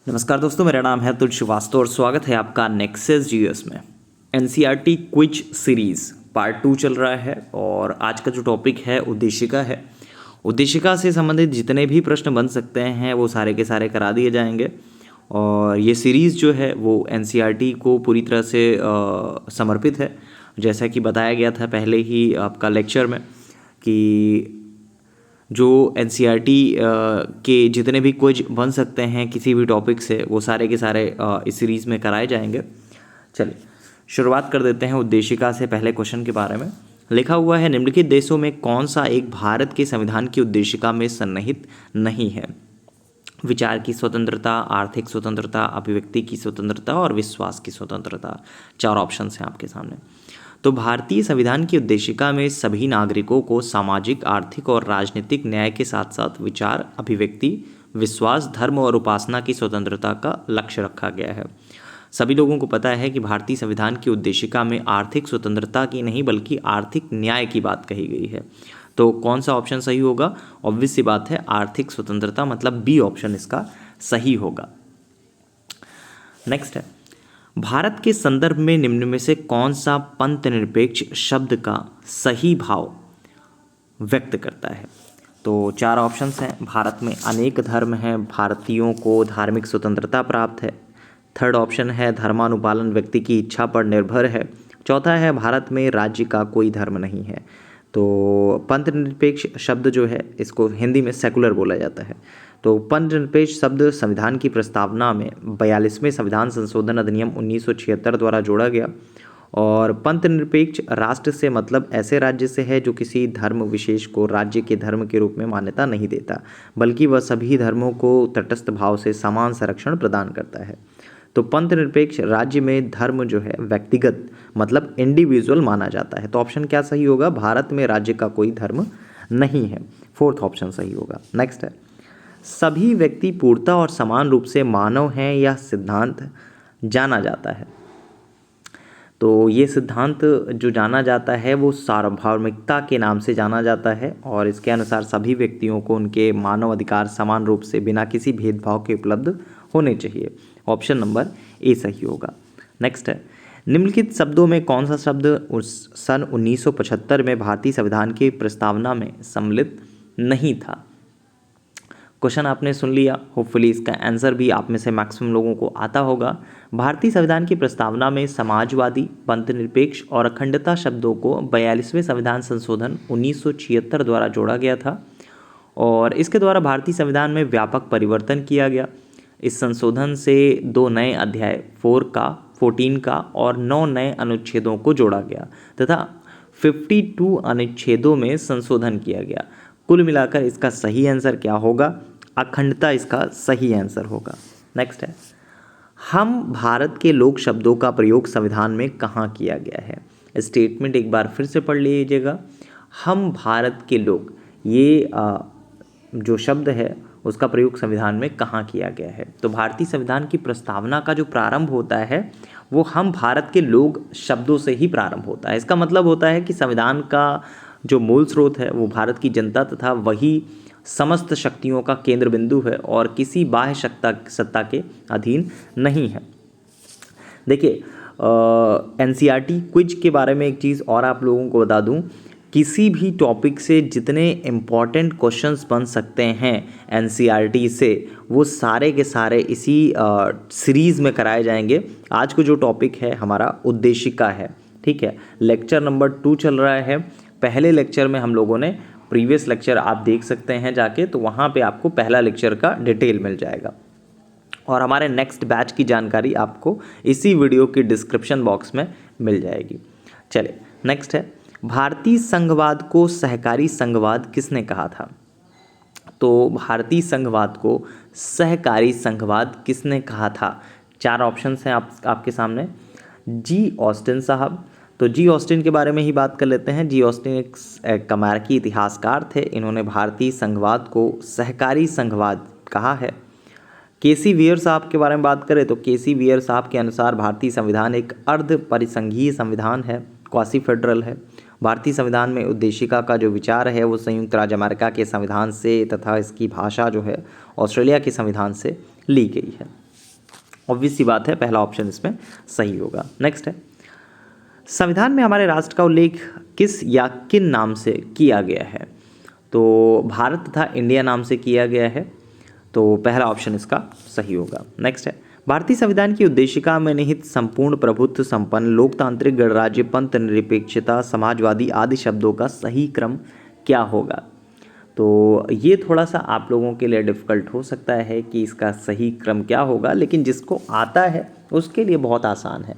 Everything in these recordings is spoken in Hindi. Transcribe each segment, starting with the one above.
नमस्कार दोस्तों, मेरा नाम है अतुल श्रीवास्तव और स्वागत है आपका नेक्सस जीएस में। एनसीईआरटी क्विज सीरीज़ पार्ट 2 चल रहा है और आज का जो टॉपिक है उद्देशिका है। उद्देशिका से संबंधित जितने भी प्रश्न बन सकते हैं वो सारे के सारे करा दिए जाएंगे और ये सीरीज़ जो है वो एनसीईआरटी को पूरी तरह से समर्पित है। जैसा कि बताया गया था पहले ही आपका लेक्चर में कि जो एनसीईआरटी के जितने भी क्विज बन सकते हैं किसी भी टॉपिक से वो सारे के सारे इस सीरीज़ में कराए जाएंगे। चलिए शुरुआत कर देते हैं उद्देशिका से। पहले क्वेश्चन के बारे में लिखा हुआ है, निम्नलिखित देशों में कौन सा एक भारत के संविधान की उद्देशिका में सन्निहित नहीं है? विचार की स्वतंत्रता, आर्थिक स्वतंत्रता, अभिव्यक्ति की स्वतंत्रता और विश्वास की स्वतंत्रता। 4 ऑप्शन हैं आपके सामने। तो भारतीय संविधान की उद्देशिका में सभी नागरिकों को सामाजिक, आर्थिक और राजनीतिक न्याय के साथ साथ विचार, अभिव्यक्ति, विश्वास, धर्म और उपासना की स्वतंत्रता का लक्ष्य रखा गया है। सभी लोगों को पता है कि भारतीय संविधान की उद्देशिका में आर्थिक स्वतंत्रता की नहीं बल्कि आर्थिक न्याय की बात कही गई है। तो कौन सा ऑप्शन सही होगा? ऑब्वियस सी बात है, आर्थिक स्वतंत्रता, मतलब बी ऑप्शन इसका सही होगा। नेक्स्ट है, भारत के संदर्भ में निम्न में से कौन सा पंथ निरपेक्ष शब्द का सही भाव व्यक्त करता है? तो 4 ऑप्शंस हैं। भारत में अनेक धर्म हैं, भारतीयों को धार्मिक स्वतंत्रता प्राप्त है। थर्ड ऑप्शन है, धर्मानुपालन व्यक्ति की इच्छा पर निर्भर है। चौथा है, भारत में राज्य का कोई धर्म नहीं है। तो पंथ निरपेक्ष शब्द जो है इसको हिंदी में सेकुलर बोला जाता है। तो पंथ निरपेक्ष शब्द संविधान की प्रस्तावना में 42वें संविधान संशोधन अधिनियम 1976 द्वारा जोड़ा गया। और पंथ निरपेक्ष राष्ट्र से मतलब ऐसे राज्य से है जो किसी धर्म विशेष को राज्य के धर्म के रूप में मान्यता नहीं देता, बल्कि वह सभी धर्मों को तटस्थ भाव से समान संरक्षण प्रदान करता है। तो पंथ निरपेक्ष राज्य में धर्म जो है व्यक्तिगत मतलब इंडिविजुअल माना जाता है। तो ऑप्शन क्या सही होगा? भारत में राज्य का कोई धर्म नहीं है। फोर्थ ऑप्शन सही होगा। नेक्स्ट है, सभी व्यक्ति पूर्णतः और समान रूप से मानव हैं, यह सिद्धांत जाना जाता है। तो ये सिद्धांत जो जाना जाता है वो सार्वभौमिकता के नाम से जाना जाता है और इसके अनुसार सभी व्यक्तियों को उनके मानव अधिकार समान रूप से बिना किसी भेदभाव के उपलब्ध होने चाहिए। ऑप्शन नंबर ए सही होगा। नेक्स्ट है, निम्नलिखित शब्दों में कौन सा शब्द सन 1975 में भारतीय संविधान की प्रस्तावना में सम्मिलित नहीं था? क्वेश्चन आपने सुन लिया, होपफुली इसका आंसर भी आप में से मैक्सिमम लोगों को आता होगा। भारतीय संविधान की प्रस्तावना में समाजवादी, पंथ निरपेक्ष और अखंडता शब्दों को 42वें संविधान संशोधन 1976 द्वारा जोड़ा गया था और इसके द्वारा भारतीय संविधान में व्यापक परिवर्तन किया गया। इस संशोधन से 2 नए अध्याय 14 का और 9 नए अनुच्छेदों को जोड़ा गया तथा 52 अनुच्छेदों में संशोधन किया गया। कुल मिलाकर इसका सही आंसर क्या होगा? अखंडता इसका सही आंसर होगा। नेक्स्ट है, हम भारत के लोग शब्दों का प्रयोग संविधान में कहाँ किया गया है? स्टेटमेंट एक बार फिर से पढ़ लीजिएगा। हम भारत के लोग, ये जो शब्द है उसका प्रयोग संविधान में कहाँ किया गया है? तो भारतीय संविधान की प्रस्तावना का जो प्रारंभ होता है वो हम भारत के लोग शब्दों से ही प्रारंभ होता है। इसका मतलब होता है कि संविधान का जो मूल स्रोत है वो भारत की जनता तथा वही समस्त शक्तियों का केंद्र बिंदु है और किसी बाह्य सत्ता के अधीन नहीं है। देखिए, एनसीईआरटी क्विज के बारे में एक चीज़ और आप लोगों को बता दूं, किसी भी टॉपिक से जितने इम्पॉर्टेंट क्वेश्चंस बन सकते हैं एनसीईआरटी से वो सारे के सारे इसी सीरीज़ में कराए जाएंगे। आज को जो टॉपिक है हमारा उद्देशिका है, ठीक है। लेक्चर नंबर 2 चल रहा है। पहले लेक्चर में हम लोगों ने प्रीवियस लेक्चर आप देख सकते हैं जाके, तो वहाँ पे आपको पहला लेक्चर का डिटेल मिल जाएगा और हमारे नेक्स्ट बैच की जानकारी आपको इसी वीडियो की डिस्क्रिप्शन बॉक्स में मिल जाएगी। चलिए नेक्स्ट है, भारतीय संघवाद को सहकारी संघवाद किसने कहा था? तो भारतीय संघवाद को सहकारी संघवाद किसने कहा था? 4 ऑप्शंस हैं आपके सामने। जी ऑस्टिन साहब। तो जी ऑस्टिन के बारे में ही बात कर लेते हैं। जी ऑस्टिन एक अमेरिकी इतिहासकार थे। इन्होंने भारतीय संघवाद को सहकारी संघवाद कहा है। केसी वियर साहब के बारे में बात करें तो केसी वियर साहब के अनुसार भारतीय संविधान एक अर्ध परिसंघीय संविधान है, क्वासी फेडरल है। भारतीय संविधान में उद्देशिका का जो विचार है वो संयुक्त राज्य अमेरिका के संविधान से तथा इसकी भाषा जो है ऑस्ट्रेलिया के संविधान से ली गई है। ऑब्वियस सी बात है, पहला ऑप्शन इसमें सही होगा। नेक्स्ट है, संविधान में हमारे राष्ट्र का उल्लेख किस या किन नाम से किया गया है? तो भारत तथा इंडिया नाम से किया गया है, तो पहला ऑप्शन इसका सही होगा। नेक्स्ट है, भारतीय संविधान की उद्देशिका में निहित संपूर्ण प्रभुत्व संपन्न लोकतांत्रिक गणराज्य पंथ निरपेक्षता समाजवादी आदि शब्दों का सही क्रम क्या होगा? तो ये थोड़ा सा आप लोगों के लिए डिफ़िकल्ट हो सकता है कि इसका सही क्रम क्या होगा, लेकिन जिसको आता है उसके लिए बहुत आसान है।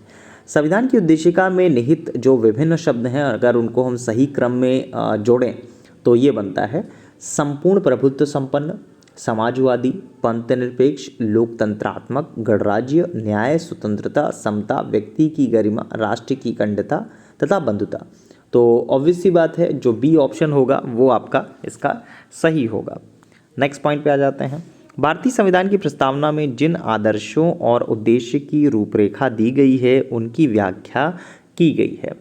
संविधान की उद्देशिका में निहित जो विभिन्न शब्द हैं, अगर उनको हम सही क्रम में जोड़ें तो ये बनता है संपूर्ण प्रभुत्व संपन्न, समाजवादी, पंथनिरपेक्ष, लोकतंत्रात्मक, गणराज्य, न्याय, स्वतंत्रता, समता, व्यक्ति की गरिमा, राष्ट्र की अखंडता तथा बंधुता। तो ऑब्वियस सी बात है, जो बी ऑप्शन होगा वो आपका इसका सही होगा। नेक्स्ट पॉइंट पे आ जाते हैं। भारतीय संविधान की प्रस्तावना में जिन आदर्शों और उद्देश्य की रूपरेखा दी गई है उनकी व्याख्या की गई है।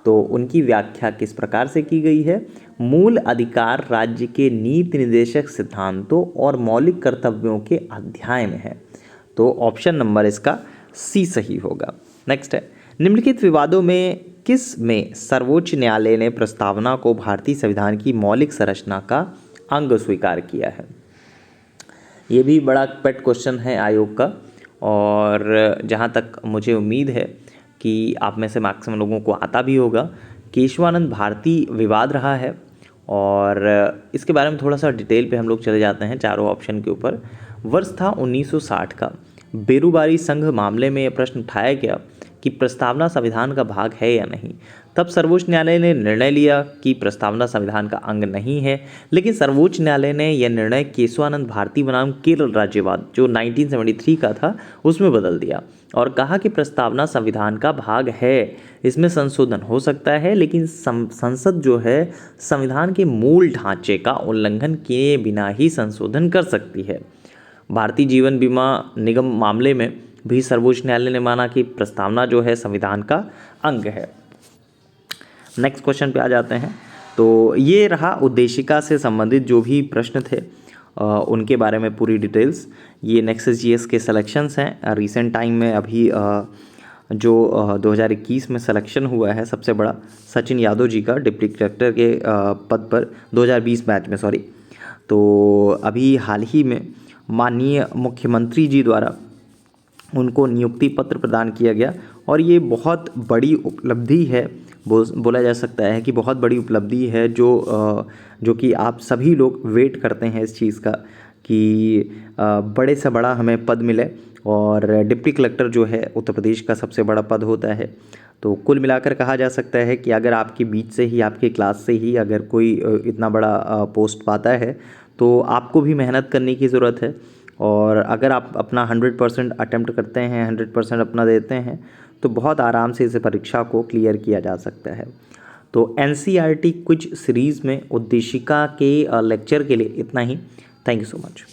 तो उनकी व्याख्या किस प्रकार से की गई है? मूल अधिकार राज्य के नीति निर्देशक सिद्धांतों और मौलिक कर्तव्यों के अध्याय में है। तो ऑप्शन नंबर इसका सी सही होगा। नेक्स्ट है, निम्नलिखित विवादों में किस में सर्वोच्च न्यायालय ने प्रस्तावना को भारतीय संविधान की मौलिक संरचना का अंग स्वीकार किया है? ये भी बड़ा पेट क्वेश्चन है आयोग का, और जहाँ तक मुझे उम्मीद है कि आप में से मैक्सिमम लोगों को आता भी होगा। केशवानंद भारती विवाद रहा है, और इसके बारे में थोड़ा सा डिटेल पे हम लोग चले जाते हैं चारों ऑप्शन के ऊपर। वर्ष था 1960 का। बेरुबारी संघ मामले में यह प्रश्न उठाया गया कि प्रस्तावना संविधान का भाग है या नहीं। तब सर्वोच्च न्यायालय ने निर्णय लिया कि प्रस्तावना संविधान का अंग नहीं है, लेकिन सर्वोच्च न्यायालय ने यह निर्णय केशवानंद भारती बनाम केरल राज्यवाद जो 1973 का था उसमें बदल दिया और कहा कि प्रस्तावना संविधान का भाग है, इसमें संशोधन हो सकता है, लेकिन संसद जो है संविधान के मूल ढांचे का उल्लंघन किए बिना ही संशोधन कर सकती है। भारतीय जीवन बीमा निगम मामले में भी सर्वोच्च न्यायालय ने माना कि प्रस्तावना जो है संविधान का अंग है। नेक्स्ट क्वेश्चन पे आ जाते हैं। तो ये रहा उद्देशिका से संबंधित जो भी प्रश्न थे उनके बारे में पूरी डिटेल्स। ये नेक्सस जीएस के सिलेक्शंस हैं रिसेंट टाइम में। अभी जो 2021 में सिलेक्शन हुआ है सबसे बड़ा सचिन यादव जी का डिप्टी कलेक्टर के पद पर 2020 बैच में तो अभी हाल ही में माननीय मुख्यमंत्री जी द्वारा उनको नियुक्ति पत्र प्रदान किया गया, और ये बहुत बड़ी उपलब्धि है। बोला जा सकता है कि बहुत बड़ी उपलब्धि है जो कि आप सभी लोग वेट करते हैं इस चीज़ का कि बड़े से बड़ा हमें पद मिले, और डिप्टी कलेक्टर जो है उत्तर प्रदेश का सबसे बड़ा पद होता है। तो कुल मिलाकर कहा जा सकता है कि अगर आपके बीच से ही, आपके क्लास से ही अगर कोई इतना बड़ा पोस्ट पाता है तो आपको भी मेहनत करने की ज़रूरत है, और अगर आप अपना 100% अटेम्प्ट करते हैं, 100% अपना देते हैं, तो बहुत आराम से इस परीक्षा को क्लियर किया जा सकता है। तो NCERT कुछ सीरीज़ में उद्देशिका के लेक्चर के लिए इतना ही। Thank you so much.